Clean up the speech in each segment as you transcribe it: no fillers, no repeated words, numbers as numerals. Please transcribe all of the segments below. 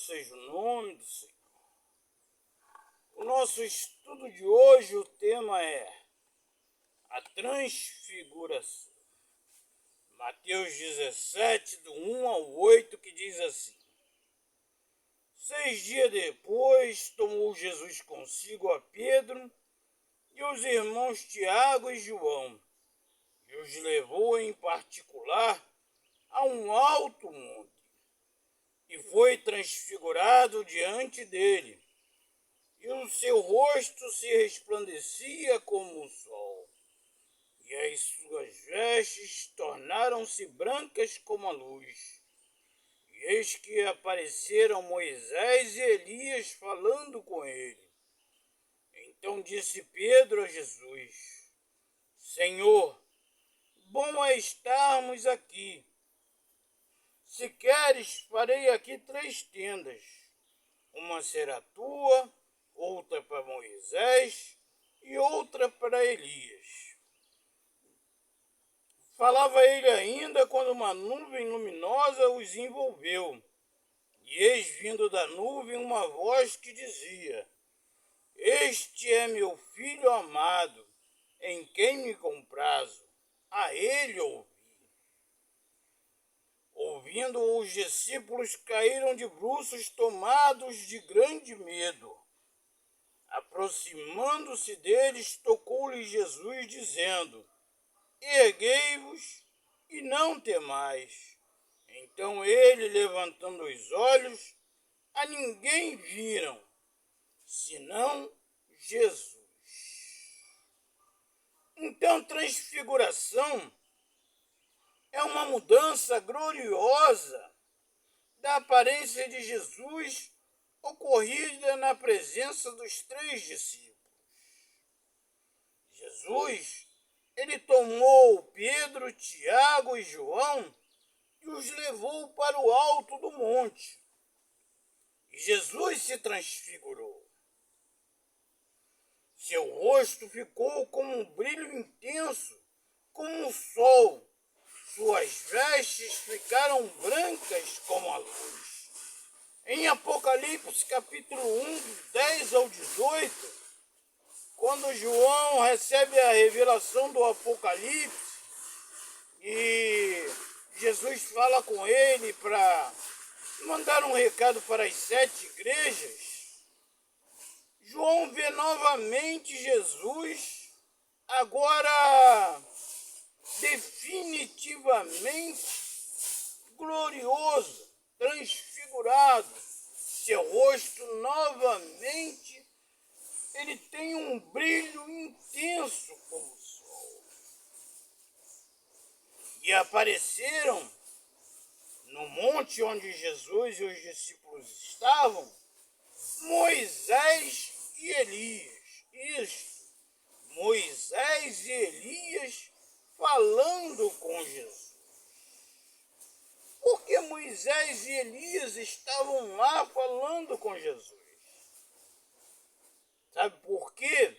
seja o nome do Senhor. O nosso estudo de hoje, o tema é a transfiguração. Mateus 17, do 1 ao 8, que diz assim: 6 dias depois, tomou Jesus consigo a Pedro e os irmãos Tiago e João, e os levou em particular a um alto monte, e foi transfigurado diante dele, e o seu rosto se resplandecia como o sol, e as suas vestes tornaram-se brancas como a luz. E eis que apareceram Moisés e Elias falando com ele. Então disse Pedro a Jesus: Senhor, bom é estarmos aqui. Se queres, farei aqui 3 tendas. Uma será tua, outra para Moisés e outra para Elias. Falava ele ainda quando uma nuvem luminosa os envolveu. E eis vindo da nuvem uma voz que dizia: Este é meu filho amado, em quem me comprazo. A ele ouvi. Ouvindo, os discípulos caíram de bruços, tomados de grande medo. Aproximando-se deles, tocou-lhes Jesus, dizendo: Erguei-vos e não temais. Então ele, levantando os olhos, a ninguém viram, senão Jesus. Então, transfiguração é uma mudança gloriosa da aparência de Jesus ocorrida na presença dos 3 discípulos. Jesus, ele tomou Pedro, Tiago e João e os levou para o alto do monte. E Jesus se transfigurou. Seu rosto ficou como um brilho intenso, como o sol. Suas vestes ficaram brancas como a luz. Em Apocalipse, capítulo 1, 10 ao 18, quando João recebe a revelação do Apocalipse e Jesus fala com ele para mandar um recado para as 7 igrejas, João vê novamente Jesus, agora definitivamente glorioso, transfigurado. Seu rosto novamente, ele tem um brilho intenso como o sol. E apareceram no monte onde Jesus e os discípulos estavam, Moisés e Elias. Isso, Moisés e Elias falando com Jesus. Por que Moisés e Elias estavam lá falando com Jesus? Sabe por quê?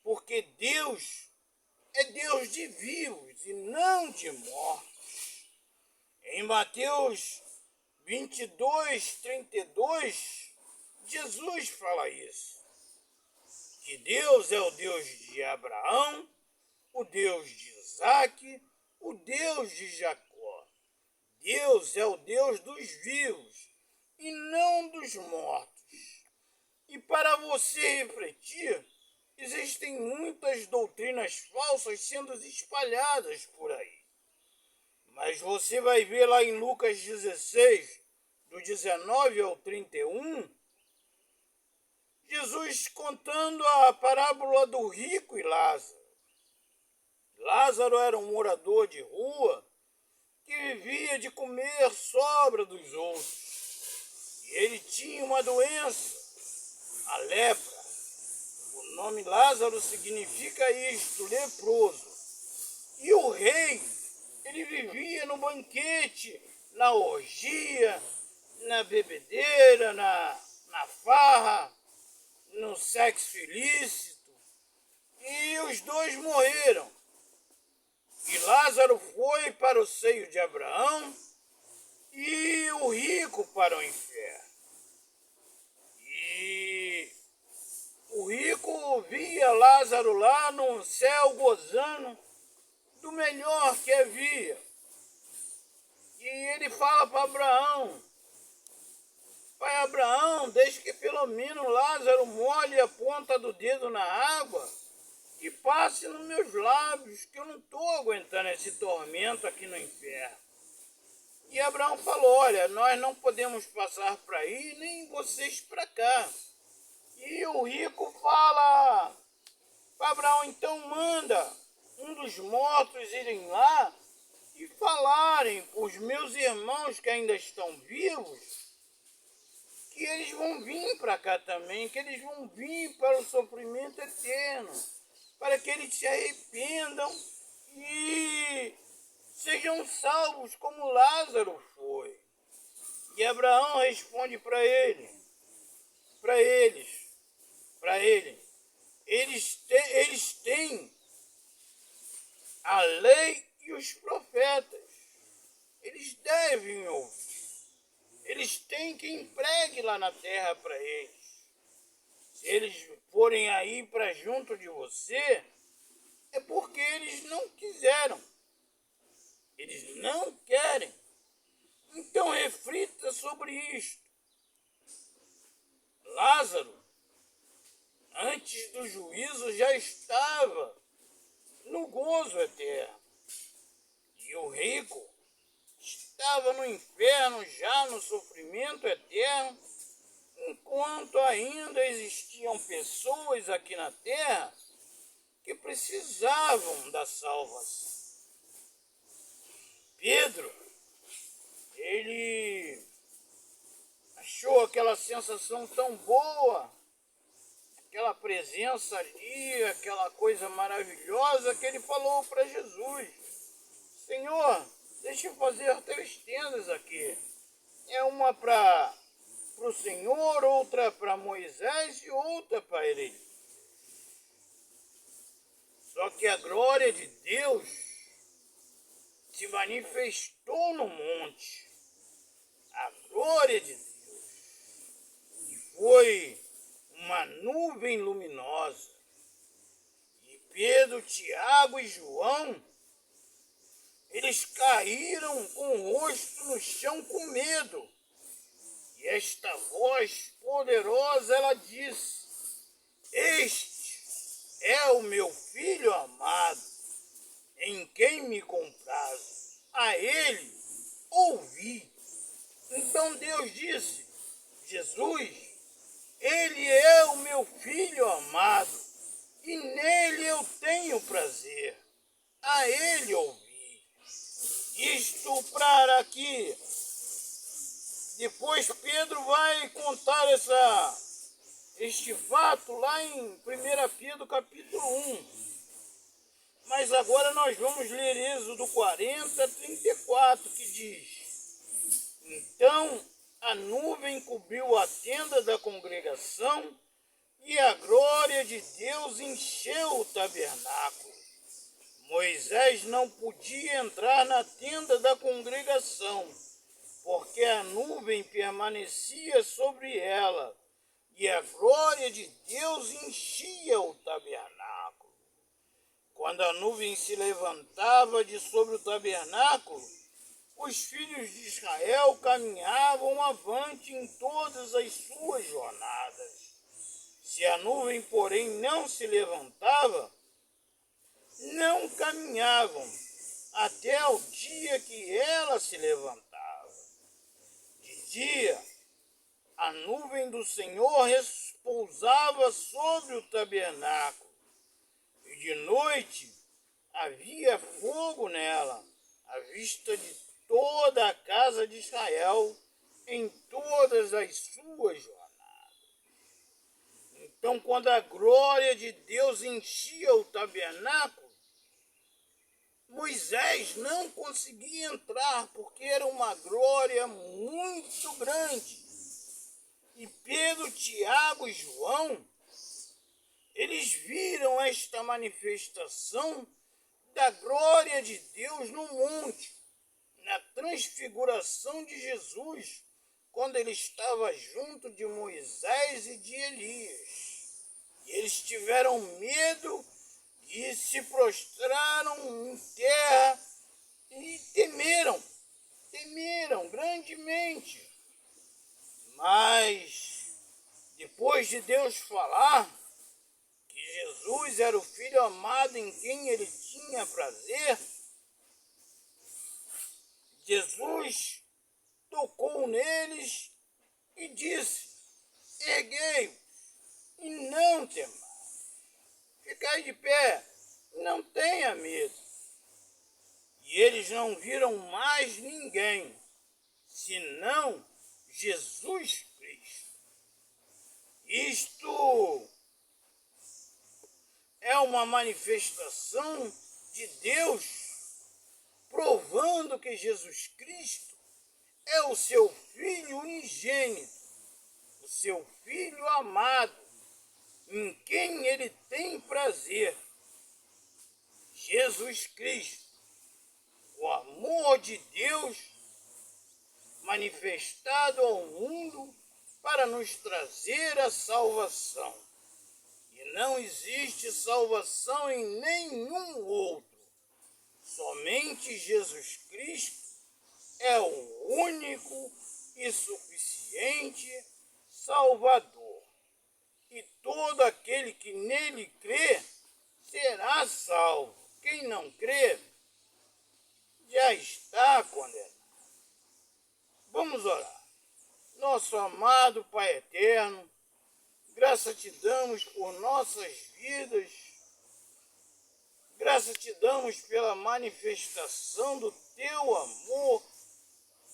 Porque Deus é Deus de vivos e não de mortos. Em Mateus 22, 32, Jesus fala isso. Que Deus é o Deus de Abraão, o Deus de Isaac, o Deus de Jacó. Deus é o Deus dos vivos e não dos mortos. E para você refletir, existem muitas doutrinas falsas sendo espalhadas por aí. Mas você vai ver lá em Lucas 16, do 19 ao 31, Jesus contando a parábola do rico e Lázaro. Lázaro era um morador de rua que vivia de comer sobra dos outros. E ele tinha uma doença, a lepra. O nome Lázaro significa isto, leproso. E o rei, ele vivia no banquete, na orgia, na bebedeira, na farra, no sexo ilícito. E os 2 morreram. E Lázaro foi para o seio de Abraão e o rico para o inferno. E o rico via Lázaro lá no céu gozando do melhor que havia. E ele fala para Abraão: Pai Abraão, deixe que pelo menos Lázaro molhe a ponta do dedo na água e passe nos meus lábios, que eu não estou aguentando esse tormento aqui no inferno. E Abraão falou: olha, nós não podemos passar para aí, nem vocês para cá. E o rico fala para Abraão: então manda um dos mortos irem lá e falarem para os meus irmãos que ainda estão vivos, que eles vão vir para cá também, que eles vão vir para o sofrimento eterno, para que eles se arrependam e sejam salvos como Lázaro foi. E Abraão responde para ele, eles têm a lei e os profetas, eles devem ouvir. Eles têm quem pregue lá na terra para eles. Se eles forem aí para junto de você, é porque eles não quiseram. Eles não querem. Então reflita sobre isto. Lázaro, antes do juízo, já estava no gozo eterno. E o rico estava no inferno, já no sofrimento eterno, enquanto ainda existiam pessoas aqui na terra que precisavam da salvação. Pedro, ele achou aquela sensação tão boa, aquela presença ali, aquela coisa maravilhosa, que ele falou para Jesus: Senhor, deixa eu fazer 3 tendas aqui. É uma para o Senhor, outra para Moisés e outra para ele. Só que a glória de Deus se manifestou no monte. A glória de Deus. E foi uma nuvem luminosa. E Pedro, Tiago e João, eles caíram com o rosto no chão com medo. E esta voz poderosa, ela disse: Este é o meu filho amado, em quem me comprazo. A ele ouvi. Então Deus disse: Jesus, ele é o meu filho amado, e nele eu tenho prazer. A ele ouvi. Isto para que depois Pedro vai contar este fato lá em 1 Pedro capítulo 1. Mas agora nós vamos ler Êxodo 40, 34, que diz: Então a nuvem cobriu a tenda da congregação e a glória de Deus encheu o tabernáculo. Moisés não podia entrar na tenda da congregação, porque a nuvem permanecia sobre ela, e a glória de Deus enchia o tabernáculo. Quando a nuvem se levantava de sobre o tabernáculo, os filhos de Israel caminhavam avante em todas as suas jornadas. Se a nuvem, porém, não se levantava, não caminhavam até o dia que ela se levantava. De dia, a nuvem do Senhor repousava sobre o tabernáculo, e de noite havia fogo nela, à vista de toda a casa de Israel, em todas as suas jornadas. Então, quando a glória de Deus enchia o tabernáculo, Moisés não conseguia entrar, porque era uma glória muito grande. E Pedro, Tiago e João, eles viram esta manifestação da glória de Deus no monte, na transfiguração de Jesus, quando ele estava junto de Moisés e de Elias. E eles tiveram medo e se prostraram em terra e temeram grandemente. Mas, depois de Deus falar que Jesus era o Filho amado em quem ele tinha prazer, Jesus tocou neles e disse: erguei-vos e não temais. Ficai de pé, não tenha medo. E eles não viram mais ninguém, senão Jesus Cristo. Isto é uma manifestação de Deus, provando que Jesus Cristo é o seu Filho unigênito, o seu Filho amado, em quem ele tem prazer. Jesus Cristo, o amor de Deus manifestado ao mundo para nos trazer a salvação. E não existe salvação em nenhum outro. Somente Jesus Cristo é o único e suficiente Salvador. E todo aquele que nele crê será salvo. Quem não crê já está condenado. Vamos orar. Nosso amado Pai eterno, graça te damos por nossas vidas, graça te damos pela manifestação do teu amor,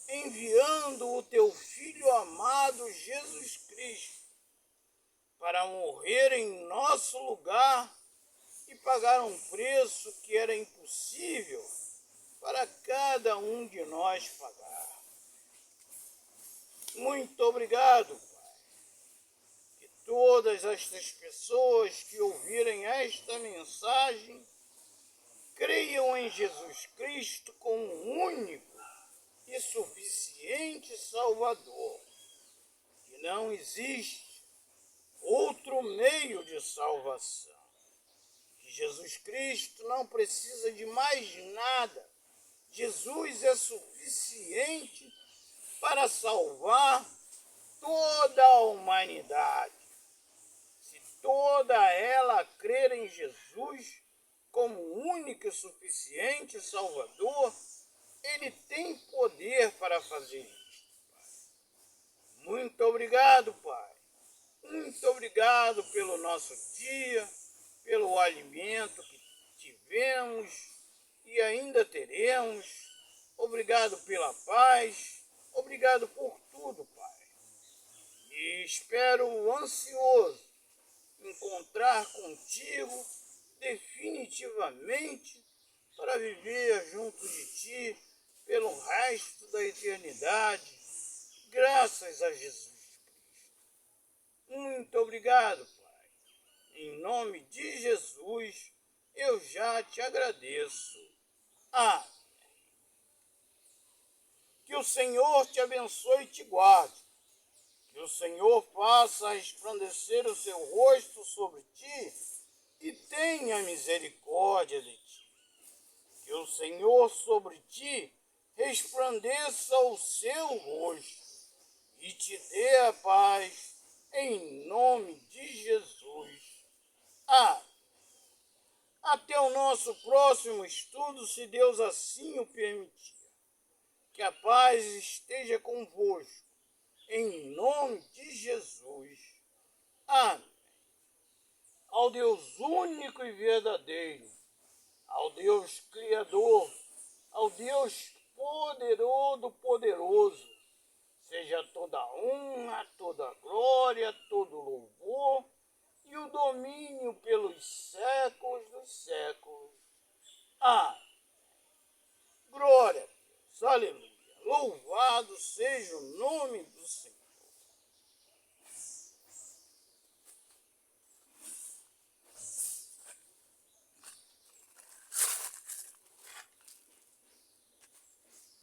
enviando o teu Filho amado Jesus Cristo para morrer em nosso lugar e pagar um preço que era impossível para cada um de nós pagar. Muito obrigado, Pai. Que todas estas pessoas que ouvirem esta mensagem creiam em Jesus Cristo como único e suficiente Salvador. Que não existe outro meio de salvação. Que Jesus Cristo não precisa de mais nada. Jesus é suficiente para salvar toda a humanidade. Se toda ela crer em Jesus como único e suficiente Salvador, ele tem poder para fazer isso, Pai. Muito obrigado, Pai. Muito obrigado pelo nosso dia, pelo alimento que tivemos e ainda teremos. Obrigado pela paz. Obrigado por tudo, Pai. E espero ansioso encontrar contigo definitivamente para viver junto de ti pelo resto da eternidade, graças a Jesus Cristo. Muito obrigado, Pai. Em nome de Jesus, eu já te agradeço. Amém. Que o Senhor te abençoe e te guarde. Que o Senhor faça resplandecer o seu rosto sobre ti e tenha misericórdia de ti. Que o Senhor sobre ti resplandeça o seu rosto e te dê a paz em nome de Jesus. Amém. Até o nosso próximo estudo, se Deus assim o permitir. Que a paz esteja convosco, em nome de Jesus. Amém. Ao Deus único e verdadeiro, ao Deus Criador, ao Deus poderoso, seja toda honra, toda glória, todo louvor e o domínio pelos